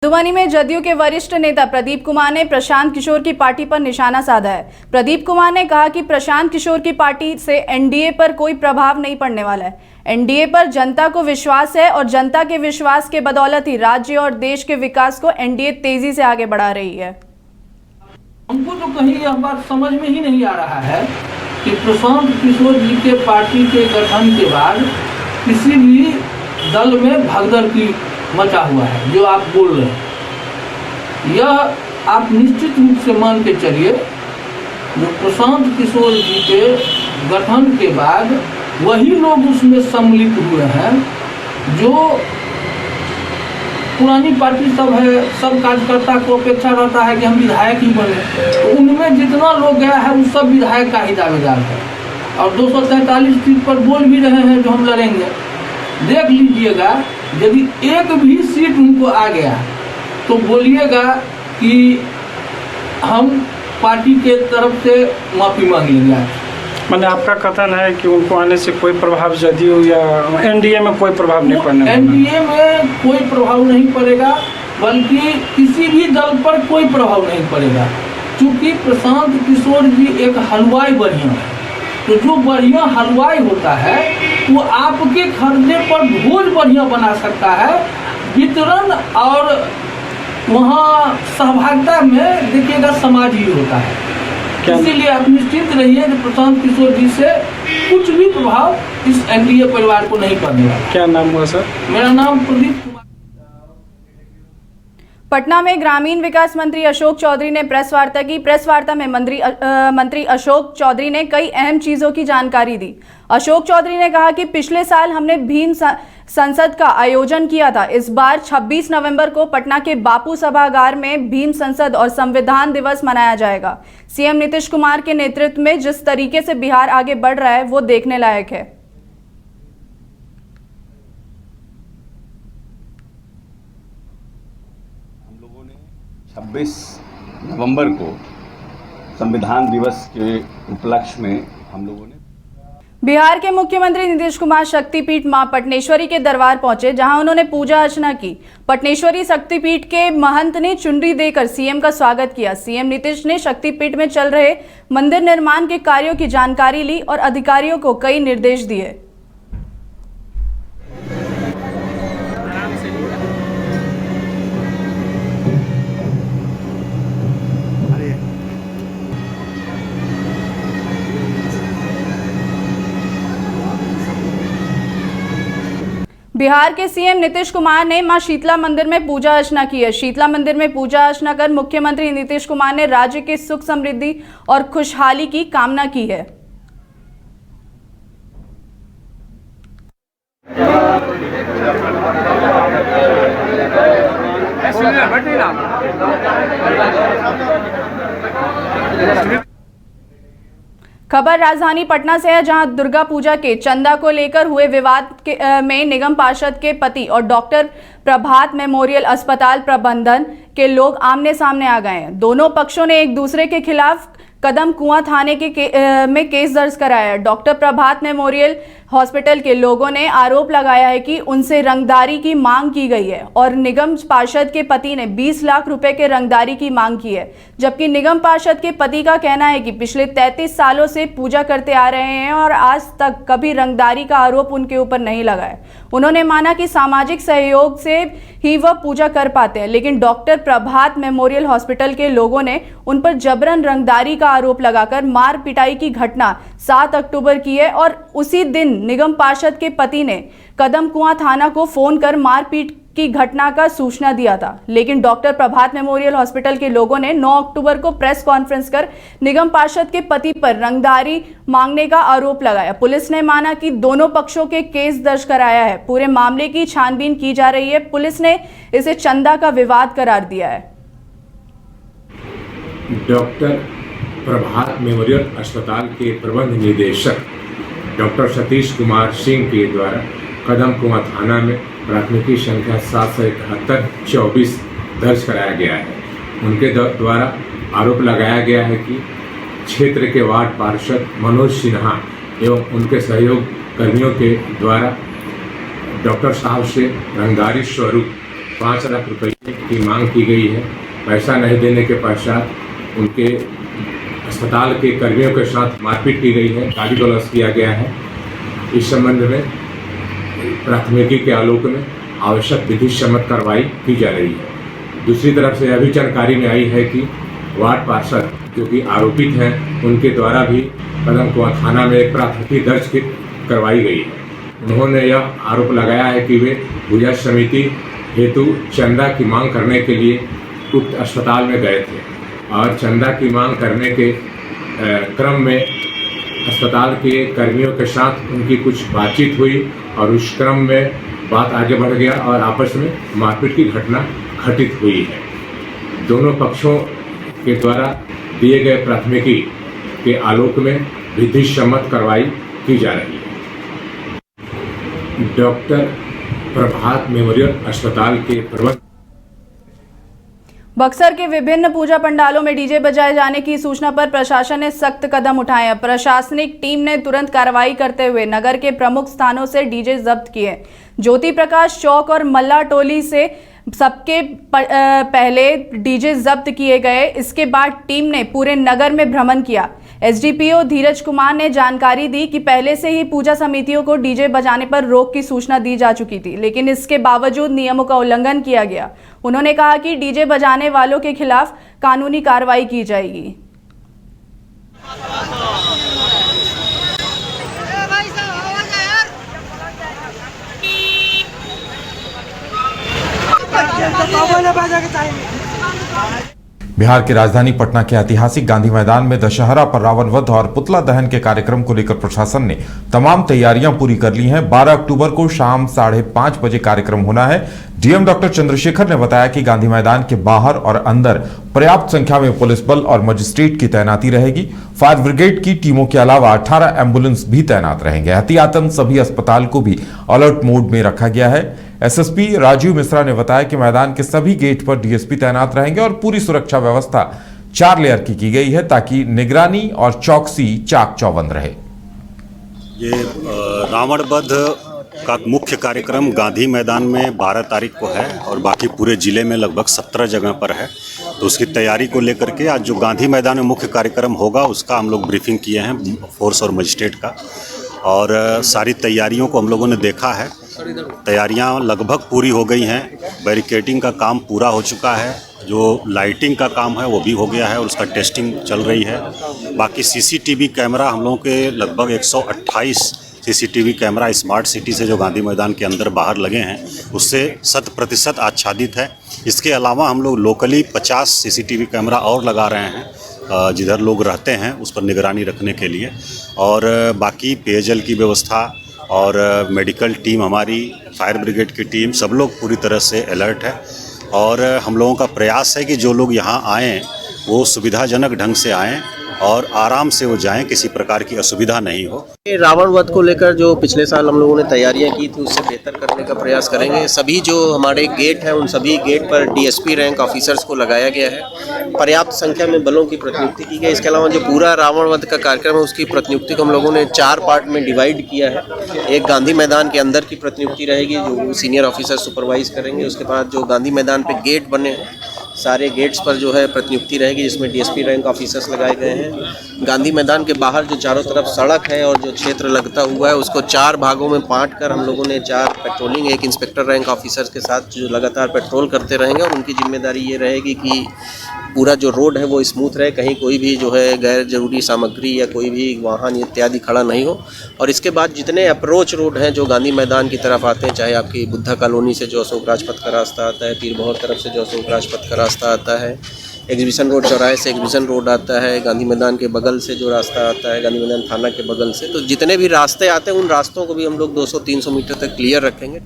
मधुबनी में जदयू के वरिष्ठ नेता प्रदीप कुमार ने प्रशांत किशोर की पार्टी पर निशाना साधा है। प्रदीप कुमार ने कहा कि प्रशांत किशोर की पार्टी से एनडीए पर कोई प्रभाव नहीं पड़ने वाला है। एनडीए पर जनता को विश्वास है और जनता के विश्वास के बदौलत ही राज्य और देश के विकास को एनडीए तेजी से आगे बढ़ा रही है। हमको तो कहीं यह बात समझ में ही नहीं आ रहा है कि प्रशांत किशोर जी के पार्टी के गठन के बाद किसी भी दल में भगदड़ की मचा हुआ है। जो आप बोल रहे हैं यह आप निश्चित रूप से मान के चलिए, जो प्रशांत किशोर जी के गठन के बाद वही लोग उसमें सम्मिलित हुए हैं जो पुरानी पार्टी सब है। सब कार्यकर्ता को अपेक्षा रहता है कि हम विधायक ही बने, तो उनमें जितना लोग गया है उन सब विधायक का ही दावेदार है और 243 सीट पर बोल भी रहे हैं जो हम लड़ेंगे। देख लीजिएगा, यदि एक भी सीट उनको आ गया तो बोलिएगा कि हम पार्टी के तरफ से माफ़ी मांग लेंगे। मैंने आपका कथन है कि उनको आने से कोई प्रभाव जदयू या एनडीए में कोई प्रभाव नहीं पड़ने, एनडीए में कोई प्रभाव नहीं पड़ेगा, बल्कि किसी भी दल पर कोई प्रभाव नहीं पड़ेगा। क्योंकि प्रशांत किशोर जी एक हलवाई बढ़िया है, तो जो बढ़िया हलवाई होता है वो आपके खर्चे पर भोज बढ़िया बना सकता है। वितरण और वहाँ सहभागिता में देखिएगा समाज ही होता है। इसीलिए आप निश्चिंत रहिए कि प्रशांत किशोर जी से कुछ भी प्रभाव इस एनडीए परिवार को नहीं पड़ने वाला। क्या नाम हुआ सर? मेरा नाम प्रदीप कुमार। पटना में ग्रामीण विकास मंत्री अशोक चौधरी ने प्रेस वार्ता की। प्रेस वार्ता में मंत्री अशोक चौधरी ने कई अहम चीजों की जानकारी दी। अशोक चौधरी ने कहा कि पिछले साल हमने भीम संसद का आयोजन किया था। इस बार 26 नवंबर को पटना के बापू सभागार में भीम संसद और संविधान दिवस मनाया जाएगा। सीएम नीतीश कुमार के नेतृत्व में जिस तरीके से बिहार आगे बढ़ रहा है वो देखने लायक है। हम लोगों ने 26 नवंबर को संविधान दिवस के उपलक्ष्य में हम लोगों ने बिहार के मुख्यमंत्री नीतीश कुमार शक्तिपीठ मां पटनेश्वरी के दरबार पहुंचे, जहां उन्होंने पूजा अर्चना की। पटनेश्वरी शक्तिपीठ के महंत ने चुनरी देकर सीएम का स्वागत किया। सीएम नीतीश ने शक्तिपीठ में चल रहे मंदिर निर्माण के कार्यों की जानकारी ली और अधिकारियों को कई निर्देश दिए। बिहार के सीएम नीतीश कुमार ने मां शीतला मंदिर में पूजा अर्चना की है। शीतला मंदिर में पूजा अर्चना कर मुख्यमंत्री नीतीश कुमार ने राज्य के सुख समृद्धि और खुशहाली की कामना की है। खबर राजधानी पटना से है, जहां दुर्गा पूजा के चंदा को लेकर हुए विवाद में निगम पार्षद के पति और डॉक्टर प्रभात मेमोरियल अस्पताल प्रबंधन के लोग आमने सामने आ गए हैं। दोनों पक्षों ने एक दूसरे के खिलाफ कदम कुआं थाने में केस दर्ज कराया है। डॉक्टर प्रभात मेमोरियल हॉस्पिटल के लोगों ने आरोप लगाया है कि उनसे रंगदारी की मांग की गई है और निगम पार्षद के पति ने 20 लाख रुपए के रंगदारी की मांग की है। जबकि निगम पार्षद के पति का कहना है कि पिछले 33 सालों से पूजा करते आ रहे हैं और आज तक कभी रंगदारी का आरोप उनके ऊपर नहीं लगा है। उन्होंने माना कि सामाजिक सहयोग से ही वह पूजा कर पाते हैं, लेकिन डॉक्टर प्रभात मेमोरियल हॉस्पिटल के लोगों ने उन पर जबरन रंगदारी का आरोप लगाकर मार पिटाई की घटना 7 अक्टूबर की है और उसी दिन निगम पार्षद के पति ने कदम कुआं थाना को फोन कर मारपीट की घटना का सूचना दिया था। लेकिन डॉक्टर प्रभात मेमोरियल हॉस्पिटल के लोगों ने 9 अक्टूबर को प्रेस कॉन्फ्रेंस कर निगम पार्षद के पति पर रंगदारी मांगने का आरोप लगाया। पुलिस ने माना कि दोनों पक्षों के केस दर्ज कराया है। पूरे मामले की छानबीन की जा रही है। पुलिस ने इसे चंदा का विवाद करार दिया है। डॉक्टर प्रभात मेमोरियल अस्पताल के प्रबंध निदेशक डॉक्टर सतीश कुमार सिंह के द्वारा कदम कुआं थाना में प्राथमिकी संख्या 771-24 दर्ज कराया गया है। उनके द्वारा आरोप लगाया गया है कि क्षेत्र के वार्ड पार्षद मनोज सिन्हा एवं उनके सहयोग कर्मियों के द्वारा डॉक्टर साहब से रंगदारी स्वरूप 5 लाख रुपये की मांग की गई है। पैसा नहीं देने के पश्चात उनके अस्पताल के कर्मियों के साथ मारपीट की गई है, गाली गलौज किया गया है। इस संबंध में प्राथमिकी के आलोक में आवश्यक विधि सम्मत कार्रवाई की जा रही है। दूसरी तरफ से यह भी जानकारी में आई है कि वार्ड पार्षद जो कि आरोपित हैं उनके द्वारा भी कदम कुआं थाना में एक प्राथमिकी दर्ज करवाई गई है। उन्होंने यह आरोप लगाया है कि वे पूजा समिति हेतु चंदा की मांग करने के लिए उक्त अस्पताल में गए थे और चंदा की मांग करने के क्रम में अस्पताल के कर्मियों के साथ उनकी कुछ बातचीत हुई और उस क्रम में बात आगे बढ़ गया और आपस में मारपीट की घटना घटित हुई है। दोनों पक्षों के द्वारा दिए गए प्राथमिकी के आलोक में विधि सम्मत कार्रवाई की जा रही है। डॉक्टर प्रभात मेमोरियल अस्पताल के प्रबंध बक्सर के विभिन्न पूजा पंडालों में डीजे बजाए जाने की सूचना पर प्रशासन ने सख्त कदम उठाए हैं। प्रशासनिक टीम ने तुरंत कार्रवाई करते हुए नगर के प्रमुख स्थानों से डीजे जब्त किए। ज्योति प्रकाश चौक और मल्ला टोली से सबके पहले डीजे जब्त किए गए। इसके बाद टीम ने पूरे नगर में भ्रमण किया। एसडीपीओ धीरज कुमार ने जानकारी दी कि पहले से ही पूजा समितियों को डीजे बजाने पर रोक की सूचना दी जा चुकी थी, लेकिन इसके बावजूद नियमों का उल्लंघन किया गया। उन्होंने कहा कि डीजे बजाने वालों के खिलाफ कानूनी कार्रवाई की जाएगी। बिहार की राजधानी पटना के ऐतिहासिक गांधी मैदान में दशहरा पर रावण वध और पुतला दहन के कार्यक्रम को लेकर प्रशासन ने तमाम तैयारियां पूरी कर ली हैं। 12 अक्टूबर को शाम 5:30 बजे कार्यक्रम होना है। डीएम डॉक्टर चंद्रशेखर ने बताया कि गांधी मैदान के बाहर और अंदर पर्याप्त संख्या में पुलिस बल और मजिस्ट्रेट की तैनाती रहेगी। फायर ब्रिगेड की टीमों के अलावा 18 एम्बुलेंस भी तैनात रहेंगे। एहतियातन सभी अस्पताल को भी अलर्ट मोड में रखा गया है। एसएसपी राजीव मिश्रा ने बताया कि मैदान के सभी गेट पर डीएसपी तैनात रहेंगे और पूरी सुरक्षा व्यवस्था 4 लेयर की गई है ताकि निगरानी और चौकसी चाक चौबंद रहे। ये रावण वध का मुख्य कार्यक्रम गांधी मैदान में 12 तारीख को है और बाकी पूरे जिले में लगभग 17 जगह पर है। तो उसकी तैयारी को लेकर के आज जो गांधी मैदान में मुख्य कार्यक्रम होगा उसका हम लोग ब्रीफिंग किए हैं फोर्स और मजिस्ट्रेट का, और सारी तैयारियों को हम लोगों ने देखा है। तैयारियां लगभग पूरी हो गई हैं। बैरिकेडिंग का काम पूरा हो चुका है, जो लाइटिंग का काम है वो भी हो गया है और उसका टेस्टिंग चल रही है। बाकी सीसीटीवी कैमरा हम लोगों के लगभग 128 सीसीटीवी कैमरा स्मार्ट सिटी से जो गांधी मैदान के अंदर बाहर लगे हैं उससे 100% आच्छादित है। इसके अलावा हम लोग लोकली 50 सीसीटीवी कैमरा और लगा रहे हैं जिधर लोग रहते हैं उस पर निगरानी रखने के लिए, और बाकी पेयजल की व्यवस्था और मेडिकल टीम, हमारी फायर ब्रिगेड की टीम, सब लोग पूरी तरह से अलर्ट है। और हम लोगों का प्रयास है कि जो लोग यहाँ आएँ वो सुविधाजनक ढंग से आएँ और आराम से वो जाएं, किसी प्रकार की असुविधा नहीं हो। रावण वध को लेकर जो पिछले साल हम लोगों ने तैयारियां की थी उससे बेहतर करने का प्रयास करेंगे। सभी जो हमारे गेट हैं उन सभी गेट पर डीएसपी रैंक ऑफिसर्स को लगाया गया है। पर्याप्त संख्या में बलों की प्रतिनियुक्ति की गई। इसके अलावा जो पूरा रावण वध का कार्यक्रम है उसकी प्रतिनियुक्ति को हम लोगों ने 4 पार्ट में डिवाइड किया है। एक गांधी मैदान के अंदर की प्रतिनियुक्ति रहेगी जो सीनियर ऑफिसर सुपरवाइज करेंगे। उसके बाद जो गांधी मैदान पे गेट बने सारे गेट्स पर जो है प्रतिनियुक्ति रहेगी जिसमें डीएसपी रैंक ऑफिसर्स लगाए गए हैं। गांधी मैदान के बाहर जो चारों तरफ सड़क है और जो क्षेत्र लगता हुआ है उसको 4 भागों में बांट कर हम लोगों ने 4 पेट्रोलिंग, एक इंस्पेक्टर रैंक ऑफिसर्स के साथ जो लगातार पेट्रोल करते रहेंगे और उनकी जिम्मेदारी ये रहेगी कि पूरा जो रोड है वो स्मूथ रहे, कहीं कोई भी जो है गैर जरूरी सामग्री या कोई भी वाहन इत्यादि खड़ा नहीं हो। और इसके बाद जितने अप्रोच रोड हैं जो गांधी मैदान की तरफ आते हैं, चाहे आपकी बुद्धा कॉलोनी से जो अशोक राजपथ का रास्ता आता है, पीर बहोर तरफ से जो अशोक राजपथ का रास्ता आता है, एग्जीबिशन रोड चौराहे से एग्जीबिशन रोड आता है, गांधी मैदान के बगल से जो रास्ता आता है गांधी मैदान थाना के बगल से, तो जितने भी रास्ते आते हैं उन रास्तों को भी हम लोग 200-300 मीटर तक क्लियर रखेंगे।